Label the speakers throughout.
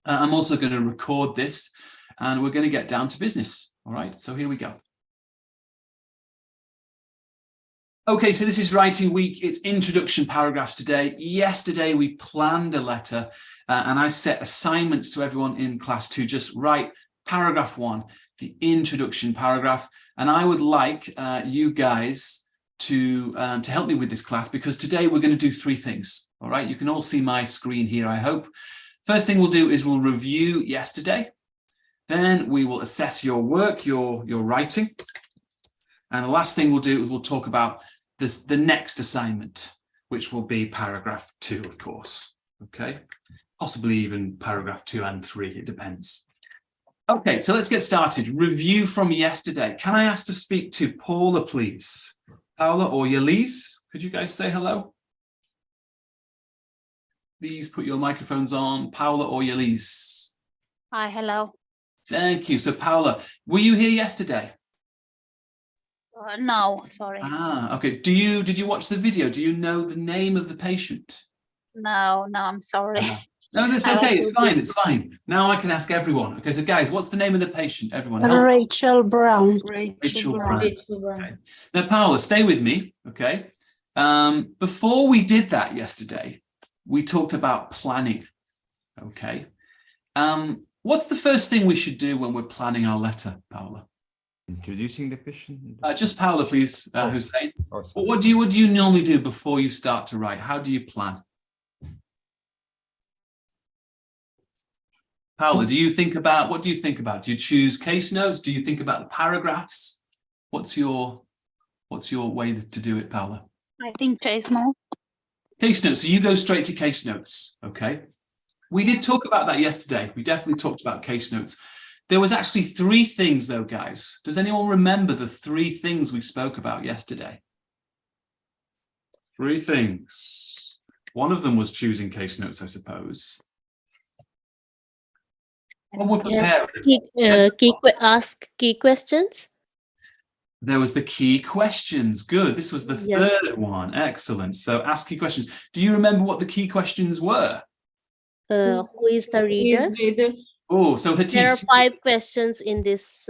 Speaker 1: I'm also going to record this, and we're going to get down to business. All right, so here we go. Okay, so this is writing week. It's introduction paragraphs today. Yesterday, we planned a letter, and I set assignments to everyone in class to just write paragraph 1, the introduction paragraph. And I would like you guys to help me with this class, because today we're going to do 3 things. All right, you can all see my screen here, I hope. First thing we'll do is we'll review yesterday. Then we will assess your work, your writing. And the last thing we'll do is we'll talk about the next assignment, which will be paragraph 2, of course. Okay, possibly even paragraph 2 and 3, it depends. Okay, so let's get started. Review from yesterday. Can I ask to speak to Paula, please? Paula or Yeliz, could you guys say hello? Please put your microphones on. Paula or Yeliz?
Speaker 2: Hi, hello.
Speaker 1: Thank you. So Paula, were you here yesterday?
Speaker 2: No, sorry.
Speaker 1: Ah, okay. Did you watch the video? Do you know the name of the patient?
Speaker 2: No, I'm sorry.
Speaker 1: No, that's okay. It's fine. It's fine. Now I can ask everyone. Okay, so guys, what's the name of the patient? Everyone.
Speaker 3: Rachel Brown.
Speaker 1: Rachel Brown. Okay. Now, Paula, stay with me. Okay. Before we did that yesterday, we talked about planning. Okay. What's the first thing we should do when we're planning our letter, Paula?
Speaker 4: Introducing the patient.
Speaker 1: Just Paula, please, Hussein.
Speaker 4: Oh,
Speaker 1: What do you normally do before you start to write? How do you plan? Paula, what do you think about? Do you choose case notes? Do you think about the paragraphs? What's your way to do it, Paula?
Speaker 2: I think case notes.
Speaker 1: Case notes. So you go straight to case notes. Okay. We did talk about that yesterday. We definitely talked about case notes. There was actually 3 things though, guys. Does anyone remember the 3 things we spoke about yesterday? 3 things. One of them was choosing case notes, I suppose.
Speaker 5: Yes, ask key questions.
Speaker 1: There was the key questions. Good. This was the 3rd one. Excellent. So ask key questions. Do you remember what the key questions were?
Speaker 5: Who is the reader?
Speaker 1: Oh, so Hatis.
Speaker 5: There are 5 questions in this.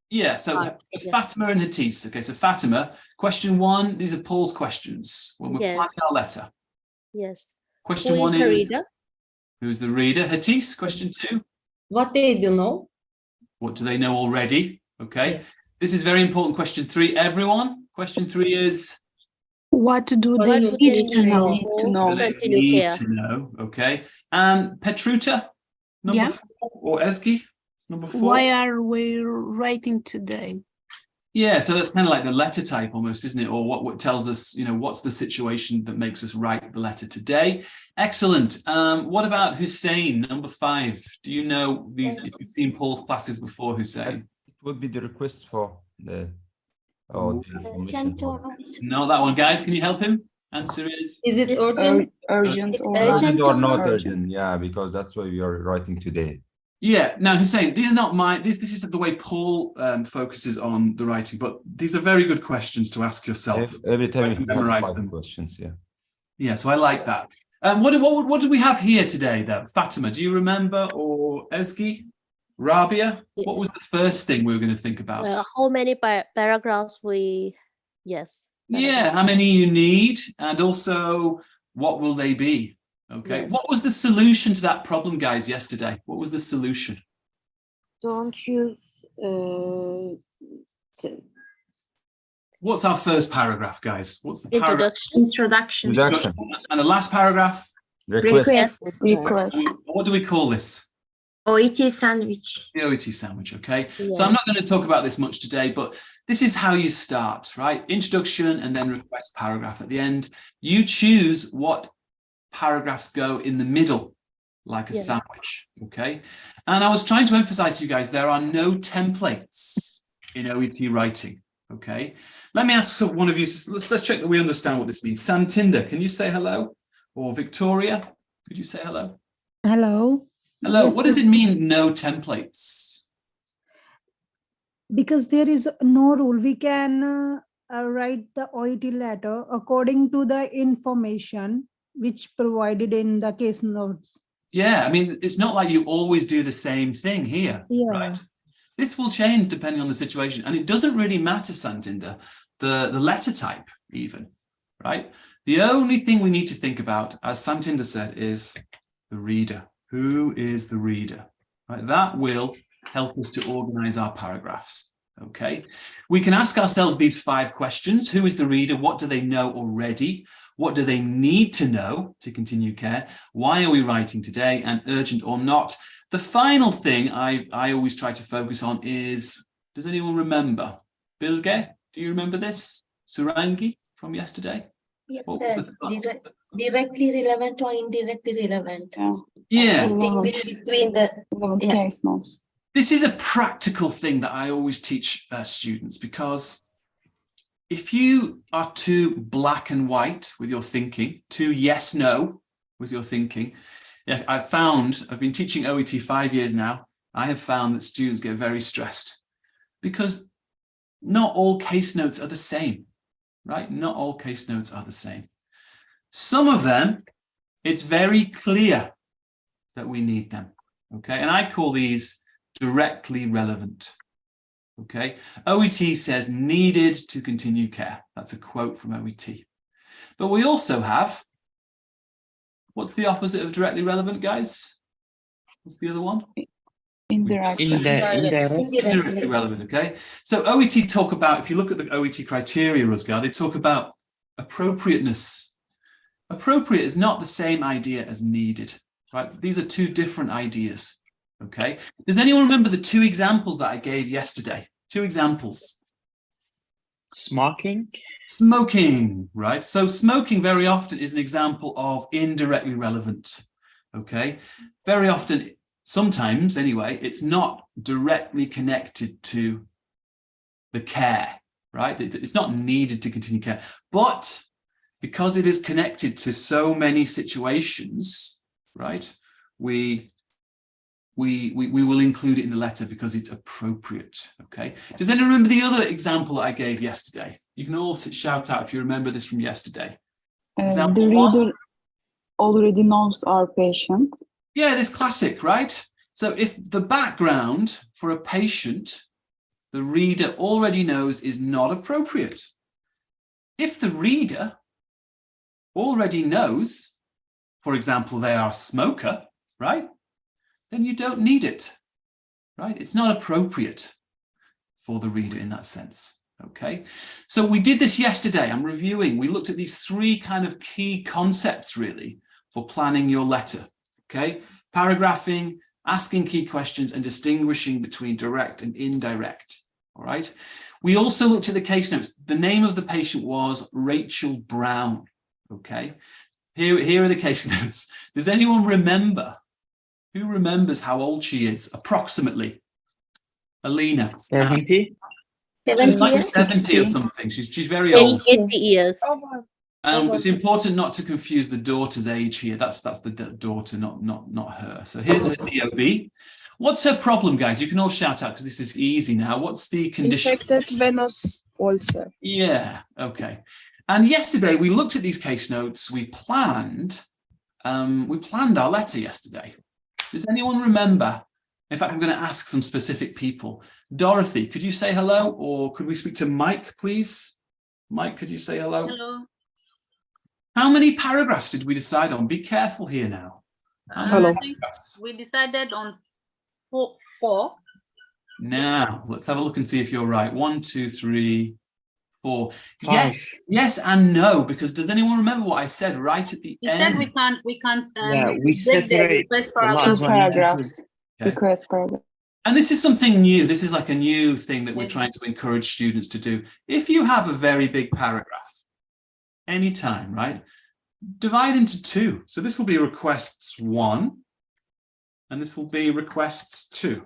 Speaker 1: Yeah, so Fatima and Hatis. Okay, so Fatima, question 1, these are Paul's questions when we're planning our letter.
Speaker 5: Yes.
Speaker 1: Question 1 is who's the reader? Hatis, question 2.
Speaker 6: What they do know.
Speaker 1: What do they know already? Okay. This is very important. Question 3, everyone. Question 3 is
Speaker 3: what do they need to know?
Speaker 1: Need to know. Okay. And Petruta, number 4, or Ezgi, number 4.
Speaker 3: Why are we writing today?
Speaker 1: Yeah, so that's kind of like the letter type almost, isn't it? Or what tells us, what's the situation that makes us write the letter today? Excellent. What about Hussein, number 5? Do you know these? If you've seen Paul's classes before, Hussein?
Speaker 4: It would be the request for the information.
Speaker 1: No, that one, guys. Can you help him? Answer is
Speaker 6: it urgent?
Speaker 4: Urgent or not urgent? Yeah, because that's why we are writing today.
Speaker 1: Yeah. Now, Hussein, these are not my. This is the way Paul focuses on the writing, but these are very good questions to ask yourself.
Speaker 4: Every time you
Speaker 1: memorize
Speaker 4: 5 questions. Yeah.
Speaker 1: Yeah. So I like that. What do we have here today, though? Fatima, do you remember, or Ezgi, Rabia? What was the first thing we were going to think about?
Speaker 5: How many paragraphs we? Yes.
Speaker 1: Yeah. How many you need, and also what will they be? Okay. Yes. What was the solution to that problem, guys, yesterday? What was the solution?
Speaker 6: Don't use
Speaker 1: What's our first paragraph, guys? What's the
Speaker 5: introduction?
Speaker 1: And the last paragraph?
Speaker 6: Request.
Speaker 1: What do we call this?
Speaker 6: OET sandwich.
Speaker 1: The OET sandwich, okay? Yes. So I'm not going to talk about this much today, but this is how you start, right? Introduction and then request paragraph at the end. You choose what paragraphs go in the middle, like a sandwich, okay? And I was trying to emphasize to you guys, there are no templates in OET writing, okay? Let me ask one of you, let's check that we understand what this means. Santinder, can you say hello? Or Victoria, could you say hello?
Speaker 7: Hello.
Speaker 1: Hello,
Speaker 7: yes,
Speaker 1: what does it mean, no templates?
Speaker 7: Because there is no rule. We can write the OET letter according to the information which provided in the case notes.
Speaker 1: Yeah, I mean, it's not like you always do the same thing here, right? This will change depending on the situation. And it doesn't really matter, Santinder, the letter type even, right? The only thing we need to think about, as Santinder said, is the reader. Who is the reader? Right? That will help us to organize our paragraphs. Okay, we can ask ourselves these 5 questions. Who is the reader? What do they know already? What do they need to know to continue care? Why are we writing today? And urgent or not? The final thing I always try to focus on is, does anyone remember? Bilge, do you remember this? Surangi from yesterday?
Speaker 8: Yes,
Speaker 1: What was
Speaker 8: sir. Directly relevant or indirectly relevant.
Speaker 1: Yeah.
Speaker 8: Distinguish between the
Speaker 6: case notes.
Speaker 1: This is a practical thing that I always teach students, because if you are too black and white with your thinking, too yes, no with your thinking, I've been teaching OET 5 years now, I have found that students get very stressed because not all case notes are the same, right? Not all case notes are the same. Some of them, it's very clear that we need them, okay? And I call these directly relevant. Okay, OET says needed to continue care. That's a quote from OET. But we also have, what's the opposite of directly relevant, guys? What's the other one?
Speaker 6: Indirect.
Speaker 1: Indirectly relevant, okay? So OET talk about, if you look at the OET criteria, Ruzgar, they talk about appropriateness. Appropriate is not the same idea as needed, right? These are 2 different ideas. Okay. Does anyone remember the 2 examples that I gave yesterday? 2 examples.
Speaker 9: Smoking.
Speaker 1: Smoking, right? So smoking very often is an example of indirectly relevant. Okay. Very often, sometimes anyway, it's not directly connected to the care, right? It's not needed to continue care, but because it is connected to so many situations, right? We will include it in the letter because it's appropriate, okay? Does anyone remember the other example that I gave yesterday? You can all shout out if you remember this from yesterday. Example
Speaker 10: the
Speaker 1: one.
Speaker 10: reader already knows our patient.
Speaker 1: Yeah, this classic, right? So if the background for a patient, the reader already knows is not appropriate. If the reader already knows, for example, they are a smoker, right? Then you don't need it, right? It's not appropriate for the reader in that sense, okay? So we did this yesterday, I'm reviewing. We looked at these 3 kind of key concepts really for planning your letter, okay? Paragraphing, asking key questions, and distinguishing between direct and indirect, all right? We also looked at the case notes. The name of the patient was Rachel Brown, okay? Here are the case notes. Does anyone remember? Who remembers how old she is, approximately? Alina.
Speaker 9: 70.
Speaker 1: She's like 70 or something. She's very old.
Speaker 5: 80 years.
Speaker 1: And it's important not to confuse the daughter's age here. That's the daughter, not her. So here's her COB. What's her problem, guys? You can all shout out because this is easy now. What's the condition?
Speaker 10: Infected venous ulcer.
Speaker 1: Yeah, okay. And yesterday we looked at these case notes. We planned our letter yesterday. Does anyone remember? In fact, I'm going to ask some specific people. Dorothy, could you say hello? Or could we speak to Mike, please? Mike, could you say hello?
Speaker 2: Hello.
Speaker 1: How many paragraphs did we decide on? Be careful here now.
Speaker 10: Hello.
Speaker 2: I think we decided on four.
Speaker 1: Now, let's have a look and see if you're right. 1, 2, 3, 4.
Speaker 9: 5.
Speaker 1: Yes and no, because does anyone remember what I said right at the
Speaker 2: You
Speaker 1: end?
Speaker 2: said we can't
Speaker 9: Yeah, we
Speaker 2: break the
Speaker 9: separate
Speaker 2: request
Speaker 9: the
Speaker 2: paragraph.
Speaker 9: last
Speaker 10: 2
Speaker 9: one.
Speaker 10: paragraphs.
Speaker 1: Okay.
Speaker 10: Request paragraph.
Speaker 1: And this is something new. This is like a new thing that we're trying to encourage students to do. If you have a very big paragraph, anytime, right? Divide into 2. So this will be requests 1, and this will be requests 2.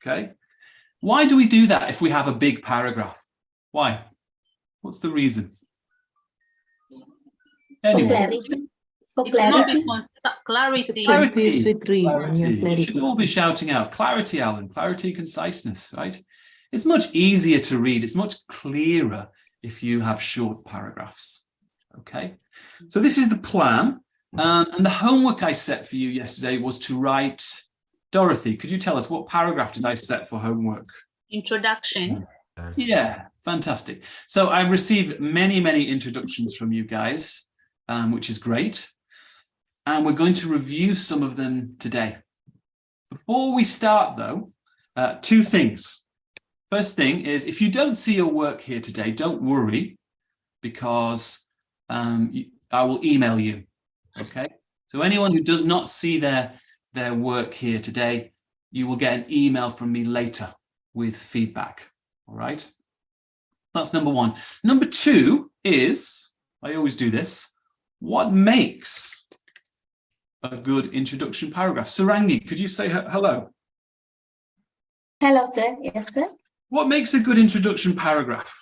Speaker 1: Okay. Why do we do that if we have a big paragraph? Why? What's the reason? Anyway.
Speaker 8: For clarity.
Speaker 2: Clarity.
Speaker 1: Clarity. You should all be shouting out clarity, Alan. Clarity, conciseness, right? It's much easier to read. It's much clearer if you have short paragraphs. Okay. So this is the plan. And the homework I set for you yesterday was to write, Dorothy, could you tell us what paragraph did I set for homework?
Speaker 2: Introduction.
Speaker 1: Yeah, fantastic. So I've received many, many introductions from you guys, which is great. And we're going to review some of them today. Before we start, though, two things. First thing is, if you don't see your work here today, don't worry, because I will email you, okay? So anyone who does not see their work here today, you will get an email from me later with feedback, all right? That's number one. Number two is, I always do this, what makes a good introduction paragraph? Sarangi, could you say hello?
Speaker 8: Hello, sir. Yes, sir.
Speaker 1: What makes a good introduction paragraph?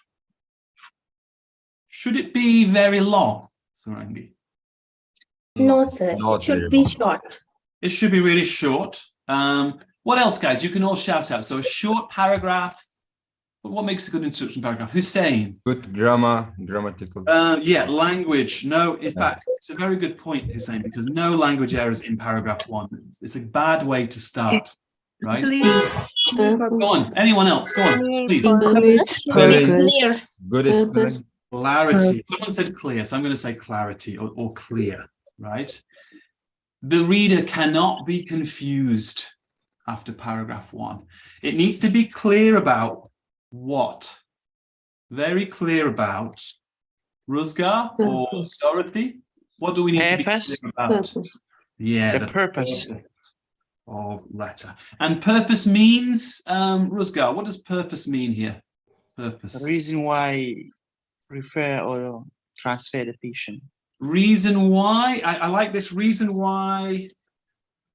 Speaker 1: Should it be very long, Sarangi?
Speaker 8: No, sir.
Speaker 4: Not
Speaker 8: It should
Speaker 4: very
Speaker 8: be
Speaker 4: long.
Speaker 8: short.
Speaker 1: It should be really short. What else, guys? You can all shout out. So a short paragraph. But what makes a good introduction paragraph? Hussein?
Speaker 4: Good grammar, grammatical.
Speaker 1: Yeah, language. No, in fact, it's a very good point, Hussein, because no language errors in paragraph one. It's a bad way to start, right? Go on. Anyone else? Go on, please.
Speaker 8: Clear.
Speaker 4: Good spelling.
Speaker 1: Clarity. Someone said clear, so I'm going to say clarity or clear, right? The reader cannot be confused after paragraph one. It needs to be clear about what? Very clear about. Rusgar or Dorothy? What do we need to be clear about? Yeah, the purpose of letter. And purpose means, Rusgar, what does purpose mean here? Purpose.
Speaker 9: The reason why refer or transfer the patient.
Speaker 1: Reason why? I like this. Reason why.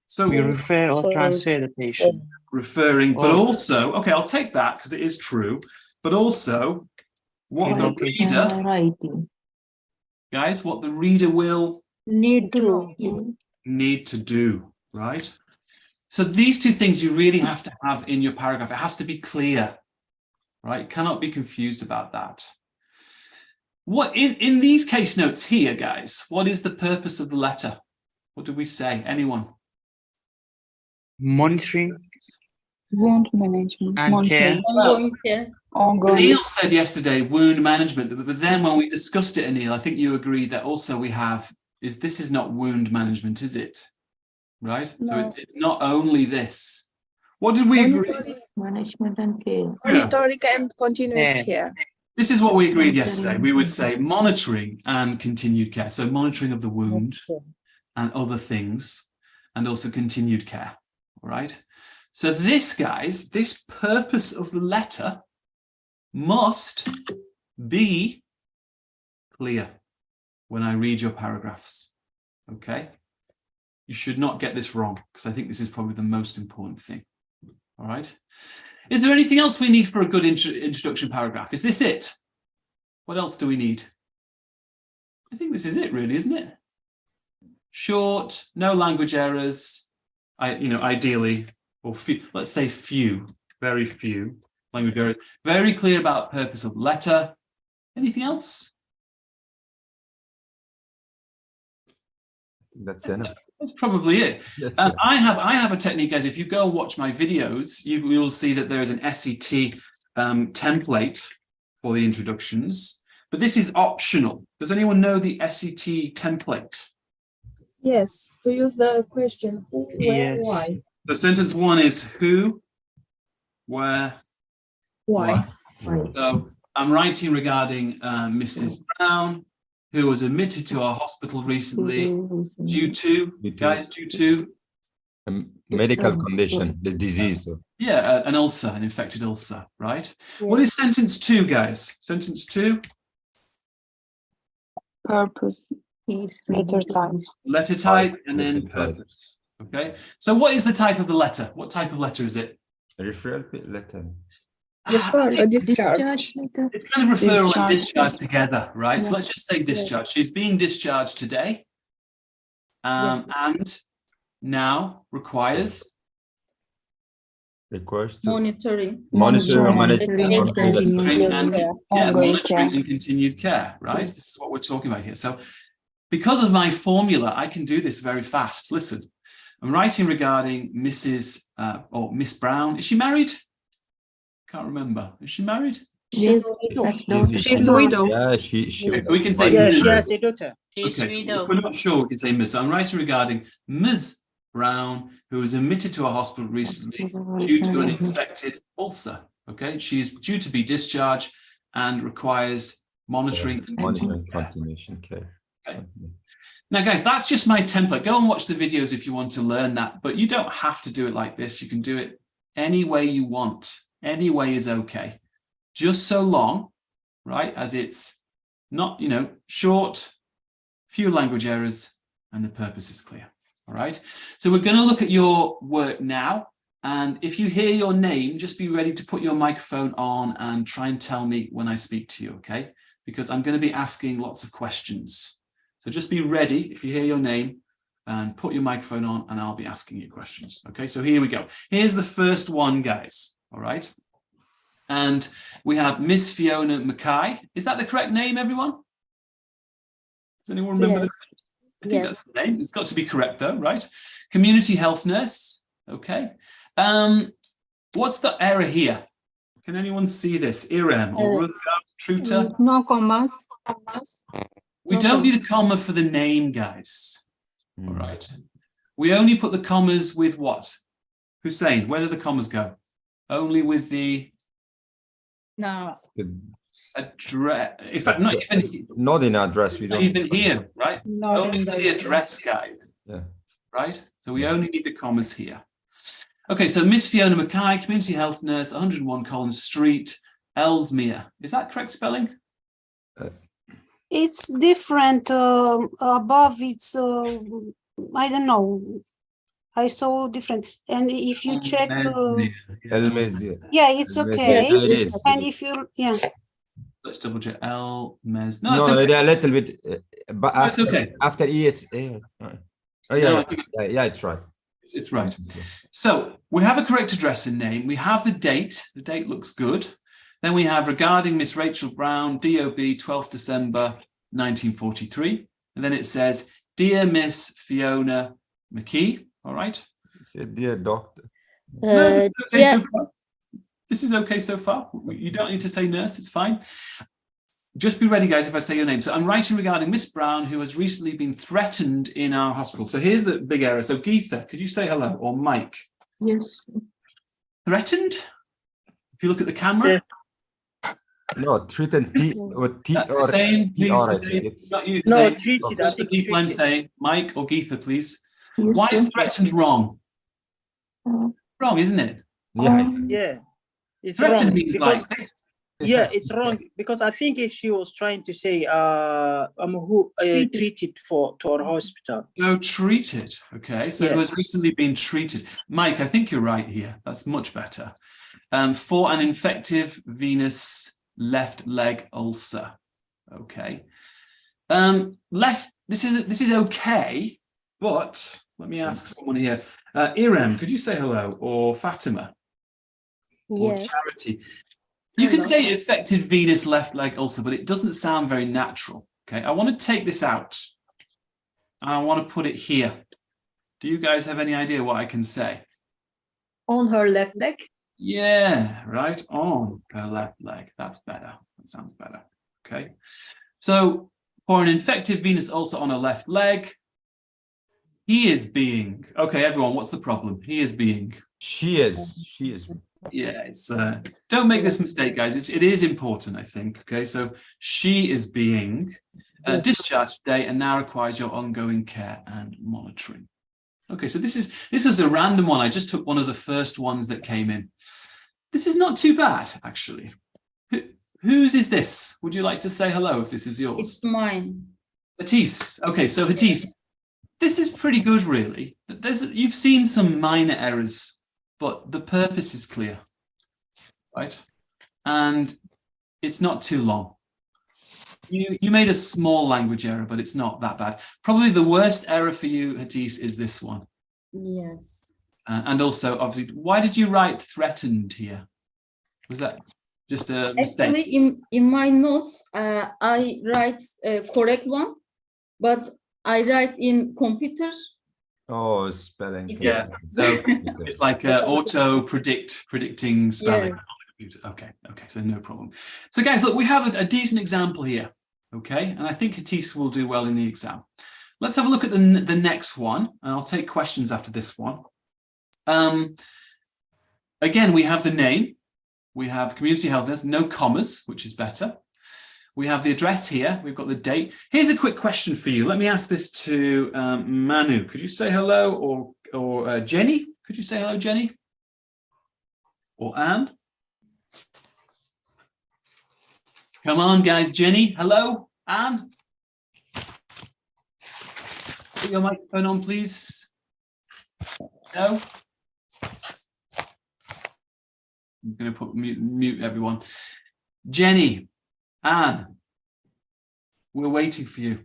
Speaker 1: So
Speaker 9: We refer or transfer the patient.
Speaker 1: referring, but also, okay, I'll take that because it is true, but also what the reader, guys, what the reader will
Speaker 8: Need to.
Speaker 1: need to do, right? So these two things you really have to have in your paragraph. It has to be clear, right? Cannot be confused about that. What in these case notes here, guys, what is the purpose of the letter? What do we say? Anyone?
Speaker 9: Monitoring
Speaker 10: Wound management.
Speaker 9: and care.
Speaker 2: Ongoing care.
Speaker 10: Ongoing.
Speaker 1: Anil said yesterday wound management, but then when we discussed it, Anil, I think you agreed that also we have this is not wound management, is it? Right?
Speaker 6: No.
Speaker 1: So it's not only this. What did we agree?
Speaker 8: Management and care.
Speaker 6: Monitoring and continued
Speaker 9: Yeah.
Speaker 6: care.
Speaker 1: This is what we agreed yesterday. We would say monitoring and continued care. So monitoring of the wound and other things, and also continued care. All right. So this, guys, this purpose of the letter must be clear when I read your paragraphs. Okay. You should not get this wrong, because I think this is probably the most important thing. All right. Is there anything else we need for a good introduction paragraph? Is this it? What else do we need? I think this is it, really, isn't it? Short, no language errors. Ideally, or few, let's say few, very few language errors. Very clear about purpose of letter. Anything else?
Speaker 4: That's enough.
Speaker 1: That's probably it.
Speaker 4: That's
Speaker 1: And
Speaker 4: it.
Speaker 1: I have a technique, guys. If you go watch my videos, you will see that there is an SET template for the introductions, but this is optional. Does anyone know the SET template?
Speaker 6: Yes, to use the question who, where,
Speaker 9: Yes.
Speaker 6: why.
Speaker 1: So sentence one is who, where,
Speaker 6: Why?
Speaker 1: why. So I'm writing regarding Mrs. Brown, who was admitted to our hospital recently due to, guys, due to,
Speaker 4: A medical condition, the disease.
Speaker 1: yeah, an ulcer, an infected ulcer, right? What is sentence two, guys? Sentence two?
Speaker 10: Purpose. Letter type.
Speaker 1: Letter type and then
Speaker 4: Letter type.
Speaker 1: purpose. Okay. So what is the type of the letter? What type of letter is it?
Speaker 4: Referral letter.
Speaker 6: Refer or discharge.
Speaker 1: It's kind of referral
Speaker 10: Discharge.
Speaker 1: and discharge together, right? So
Speaker 10: Yeah.
Speaker 1: let's just say discharge. She's being discharged today. And now requires
Speaker 4: Requires to
Speaker 2: Monitoring.
Speaker 4: monitor and manage.
Speaker 1: monitoring and,
Speaker 10: Ongoing
Speaker 1: monitoring
Speaker 10: care.
Speaker 1: and continued care, right? This is what we're talking about here. So because of my formula, I can do this very fast. Listen, I'm writing regarding Mrs. Or Miss Brown. Is she married? Can't remember. Is she married?
Speaker 5: She's
Speaker 6: She's a widow.
Speaker 4: Yeah,
Speaker 1: Okay, we can say
Speaker 9: Yes,
Speaker 1: Ms.
Speaker 9: she has a daughter.
Speaker 2: She's
Speaker 1: Okay, if
Speaker 2: widow.
Speaker 1: we're not sure, we can say Ms. I'm writing regarding Ms. Brown, who was admitted to a hospital recently due to an infected ulcer. Okay, she is due to be discharged and requires monitoring and
Speaker 4: monitoring
Speaker 1: continuation.
Speaker 4: continuation care.
Speaker 1: Okay. Now, guys, that's just my template. Go and watch the videos if you want to learn that, but you don't have to do it like this. You can do it any way you want. Any way is okay. Just so long, right, as it's not, short, few language errors, and the purpose is clear. All right. So we're going to look at your work now. And if you hear your name, just be ready to put your microphone on and try and tell me when I speak to you, okay? Because I'm going to be asking lots of questions. So just be ready if you hear your name and put your microphone on and I'll be asking you questions. Okay, so here we go. Here's the first one, guys. All right. And we have Miss Fiona Mackay. Is that the correct name, everyone? Does anyone remember
Speaker 5: Yes.
Speaker 1: the I think that's the name. It's got to be correct though, right? Community health nurse. Okay. What's the error here? Can anyone see this? Irem or Truta?
Speaker 7: No commas.
Speaker 1: We don't need a comma for the name, guys. All right. We only put the commas with what? Hussein, where do the commas go? Only with the
Speaker 7: No.
Speaker 1: address. In fact, not even,
Speaker 4: Not in address. We
Speaker 1: not
Speaker 4: don't.
Speaker 1: even here, right?
Speaker 7: Not
Speaker 1: Only
Speaker 7: in
Speaker 1: for
Speaker 7: the
Speaker 1: the address, guys.
Speaker 4: Yeah.
Speaker 1: Right? So we only need the commas here. Okay, so Miss Fiona Mackay, community health nurse, 101 Collins Street, Ellesmere. Is that correct spelling?
Speaker 3: It's different. Above it's, I don't know. I saw different. And if you check,
Speaker 4: Elmezir.
Speaker 3: yeah, it's okay.
Speaker 4: Yeah, it is.
Speaker 3: And if you, yeah.
Speaker 1: Let's double check. Elmez. No,
Speaker 4: No,
Speaker 1: it's okay.
Speaker 4: a little bit. But
Speaker 1: No, it's
Speaker 4: after,
Speaker 1: okay.
Speaker 4: after E, it's A. Oh,
Speaker 1: No,
Speaker 4: yeah,
Speaker 1: I think
Speaker 4: yeah, it's right.
Speaker 1: it's right. So we have a correct address and name. We have the date. The date looks good. Then we have regarding Miss Rachel Brown, DOB 12th December 1943. And then it says, Dear Miss Fiona McKee. All right.
Speaker 4: Dear doctor.
Speaker 1: No, this is okay
Speaker 5: yeah.
Speaker 1: so far. This is okay so far. You don't need to say nurse. It's fine. Just be ready, guys, if I say your name. So I'm writing regarding Miss Brown, who has recently been threatened in our hospital. So here's the big error. So Geetha, could you say hello? Or Mike?
Speaker 10: Yes.
Speaker 1: Threatened? If you look at the camera.
Speaker 4: No, treated T or T or
Speaker 1: Hussein, please.
Speaker 4: TR, I
Speaker 1: Hussein,
Speaker 4: think it's-
Speaker 1: not you,
Speaker 9: No,
Speaker 1: Hussein.
Speaker 9: treated. I
Speaker 1: Just the
Speaker 9: think
Speaker 1: people I'm
Speaker 9: treated.
Speaker 1: saying. Mike or Geetha, please.
Speaker 10: Yes,
Speaker 1: Why is
Speaker 10: yes.
Speaker 1: threatened wrong?
Speaker 10: Uh,
Speaker 1: Wrong, isn't it?
Speaker 4: Yeah.
Speaker 9: Yeah, it's
Speaker 1: Threatened
Speaker 9: wrong
Speaker 1: means
Speaker 9: because
Speaker 1: like
Speaker 9: yeah, it's wrong because I think if she was trying to say treated to our hospital.
Speaker 1: no, treated. Okay, so
Speaker 9: Yeah.
Speaker 1: who has recently been treated. Mike, I think you're right here. That's much better. For an infective venous left leg ulcer. Okay. This is okay, but let me ask someone here. Irem, could you say hello? Or Fatima? Or
Speaker 5: Yes.
Speaker 1: Charity? You can say infected venous left leg ulcer, but it doesn't sound very natural. Okay, I want to take this out. I want to put it here. Do you guys have any idea what I can say?
Speaker 6: On her left leg.
Speaker 1: Yeah, right on her left leg. That's better. That sounds better. Okay. So for an infective venous ulcer on her left leg, he is being, okay, everyone, what's the problem? He is being.
Speaker 4: She is.
Speaker 1: Yeah, it's don't make this mistake, guys. It is important, I think. Okay, so she is being discharged today and now requires your ongoing care and monitoring. Okay, so this was a random one. I just took one of the first ones that came in. This is not too bad, actually. Whose is this? Would you like to say hello if this is yours?
Speaker 2: It's mine.
Speaker 1: Hatis. Okay, so Hatis, this is pretty good, really. You've seen some minor errors, but the purpose is clear, right? And it's not too long. You made a small language error, but it's not that bad. Probably the worst error for you, Hatis, is this one.
Speaker 2: Yes.
Speaker 1: And also, obviously, why did you write threatened here? Was that just a mistake?
Speaker 2: Actually, in my notes, I write a correct one, but
Speaker 10: I write in computer.
Speaker 4: Oh, spelling.
Speaker 1: Yeah, so it's like predicting spelling
Speaker 10: Yeah.
Speaker 1: on the computer. Okay, so no problem. So guys, look, we have a decent example here, okay? And I think Hatisa will do well in the exam. Let's have a look at the next one, and I'll take questions after this one. Again, we have the name, we have community health, there's no commas, which is better. We have the address here, we've got the date. Here's a quick question for you. Let me ask this to Manu. Could you say hello, or Jenny? Could you say hello, Jenny? Or Anne? Come on, guys. Jenny, hello. Anne? Put your microphone on, please. No? I'm going to put mute everyone. Jenny, Anne, we're waiting for you.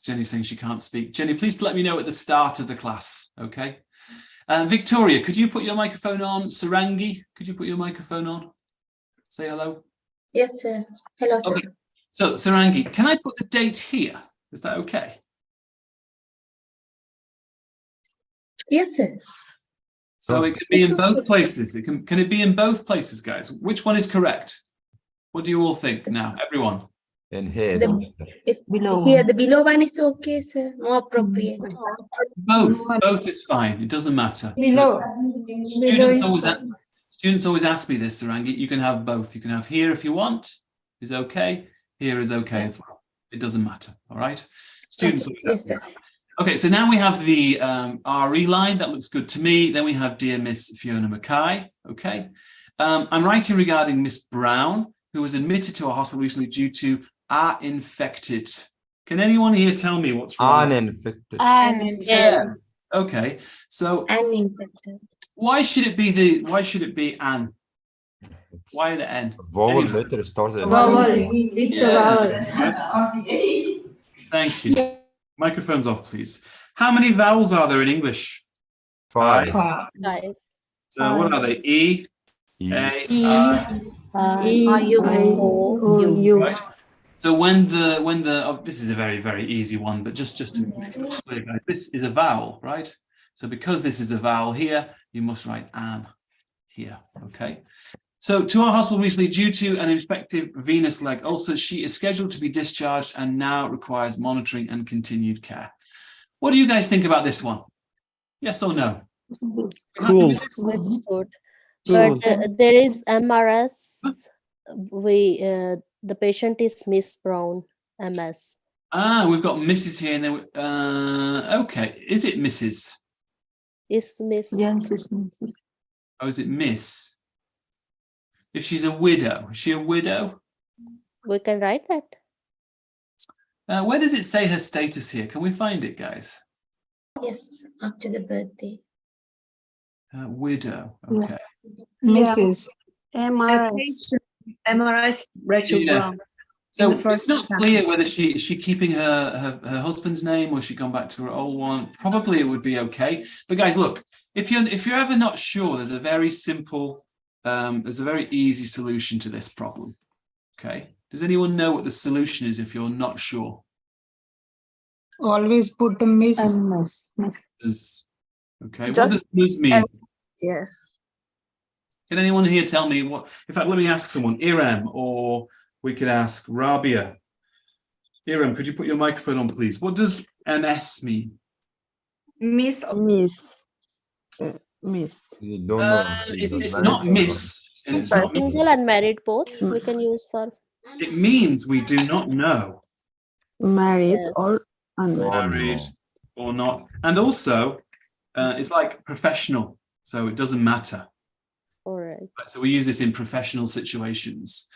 Speaker 1: Jenny's saying she can't speak. Jenny, please let me know at the start of the class, okay? Victoria, could you put your microphone on? Sarangi, could you put your microphone on? Say hello.
Speaker 8: Yes, sir. Hello, sir.
Speaker 1: Okay. So, Sarangi, can I put the date here? Is that okay?
Speaker 8: Yes, sir.
Speaker 1: So it can be
Speaker 8: It's
Speaker 1: in both
Speaker 8: okay.
Speaker 1: places. Can it be in both places, guys? Which one is correct? What do you all think now, everyone?
Speaker 4: In here.
Speaker 8: If
Speaker 10: Below
Speaker 8: here
Speaker 10: one.
Speaker 8: the below one is okay, sir. More appropriate.
Speaker 1: Both is fine. It doesn't matter.
Speaker 10: Below.
Speaker 1: Students always ask me this, Sarangi. You can have both. You can have here if you want, is okay. Here is okay as well. It doesn't matter. All right. Students
Speaker 8: Okay,
Speaker 1: always
Speaker 8: yes,
Speaker 1: ask me.
Speaker 8: sir.
Speaker 1: Okay, so now we have the RE line. That looks good to me. Then we have Dear Miss Fiona Mackay. Okay. I'm writing regarding Miss Brown, who was admitted to our hospital recently due to infected. Can anyone here tell me what's wrong?
Speaker 4: Uninfected.
Speaker 3: Uninfected.
Speaker 1: Okay, so
Speaker 8: Uninfected.
Speaker 1: why should it be an? Why the N?
Speaker 4: Vowel
Speaker 1: Anyone?
Speaker 4: letter started.
Speaker 10: It's
Speaker 1: Yeah. Thank you. Microphones off, please. How many vowels are there in English?
Speaker 4: 5.
Speaker 5: Five.
Speaker 1: So what are they? E,
Speaker 4: E.
Speaker 1: A,
Speaker 5: O,
Speaker 1: right? So when the this is a very, very easy one, but just to make it clear, guys, this is a vowel, right? So because this is a vowel here, you must write an here, okay? So to our hospital recently, due to an infective venous leg ulcer, she is scheduled to be discharged and now requires monitoring and continued care. What do you guys think about this one? Yes or no?
Speaker 9: Cool.
Speaker 5: it's good.
Speaker 9: Cool.
Speaker 5: But there is MRS. The patient is Miss Brown, MS.
Speaker 1: We've got Mrs. here, and then okay. Is it Mrs.?
Speaker 5: Is Miss?
Speaker 10: Yes, it's Mrs.
Speaker 1: Or is it Miss? If she's a widow, is she a widow?
Speaker 5: We can write that.
Speaker 1: Where does it say her status here? Can we find it, guys?
Speaker 8: Yes, after the birthday.
Speaker 1: Widow. Okay.
Speaker 3: Yeah,
Speaker 10: Mrs.
Speaker 3: MRS.
Speaker 11: MRS Rachel
Speaker 1: Yeah.
Speaker 11: Brown.
Speaker 1: So
Speaker 11: In the first
Speaker 1: it's not clear
Speaker 11: sentence.
Speaker 1: whether is she keeping her husband's name or has she gone back to her old one. Probably it would be okay. But guys, look, if you're ever not sure, there's a very simple, there's a very easy solution to this problem. Okay. Does anyone know what the solution is if you're not sure?
Speaker 6: Always put a miss.
Speaker 1: Okay. What does Ms mean?
Speaker 11: Yes.
Speaker 1: Can anyone here tell me what? In fact, let me ask someone. Iram, or we could ask Rabia. Iram, could you put your microphone on, please? What does MS mean?
Speaker 11: Miss.
Speaker 4: You don't know.
Speaker 1: It's not miss. And it's not miss.
Speaker 5: Single and married both we can use for.
Speaker 1: It means we do not know.
Speaker 10: Married
Speaker 5: Yes.
Speaker 10: or unmarried.
Speaker 1: Married or not. And also, it's like professional, so it doesn't matter.
Speaker 5: All right.
Speaker 1: So we use this in professional situations.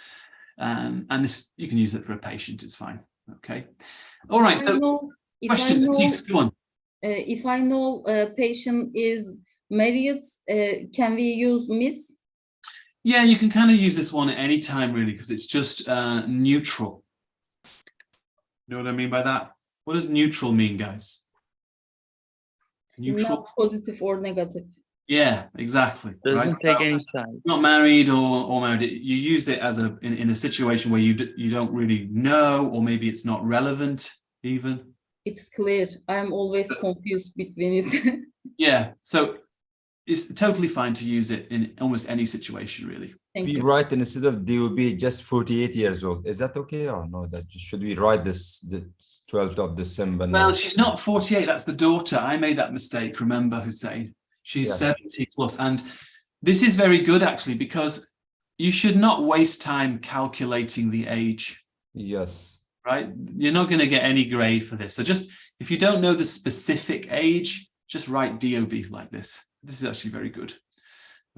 Speaker 1: And this, you can use it for a patient, it's fine. Okay. All right, so questions, please, go on.
Speaker 10: If I know a patient is married, can we use Miss?
Speaker 1: Yeah, you can kind of use this one at any time, really, because it's just neutral. You know what I mean by that? What does neutral mean, guys? Neutral?
Speaker 10: Not positive or negative.
Speaker 1: Yeah, exactly.
Speaker 9: Doesn't
Speaker 1: Right?
Speaker 9: take
Speaker 1: So,
Speaker 9: any side.
Speaker 1: not married or married. You use it as in a situation where you don't really know, or maybe it's not relevant even.
Speaker 10: it's clear. I am always confused between it.
Speaker 1: Yeah, so it's totally fine to use it in almost any situation, really.
Speaker 10: Thank
Speaker 4: We
Speaker 10: you.
Speaker 4: write instead of DOB just 48 years old. Is that okay or no? That should we write this the 12th of December?
Speaker 1: Well, she's not 48, that's the daughter. I made that mistake, remember, Hussein. She's
Speaker 4: Yeah.
Speaker 1: 70 plus. And this is very good, actually, because you should not waste time calculating the age,
Speaker 4: Yes.
Speaker 1: right? You're not going to get any grade for this. So just, if you don't know the specific age, just write DOB like this. This is actually very good.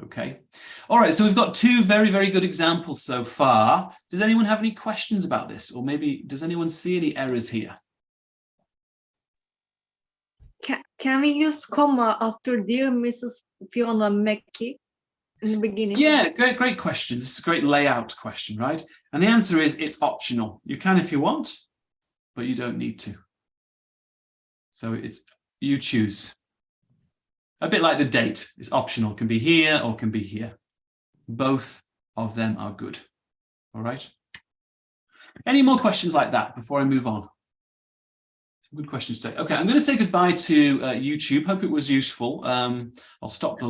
Speaker 1: Okay. All right. So we've got two very, very good examples so far. Does anyone have any questions about this? Or maybe does anyone see any errors here?
Speaker 11: Can we use comma after dear Mrs. Fiona Mackey in the beginning?
Speaker 1: Yeah, great question. This is a great layout question, right? And the answer is it's optional. You can if you want, but you don't need to. So it's you choose. A bit like the date. It's optional. Can be here or can be here. Both of them are good. All right. Any more questions like that before I move on? Good questions today. Okay, I'm going to say goodbye to YouTube. Hope it was useful. I'll stop the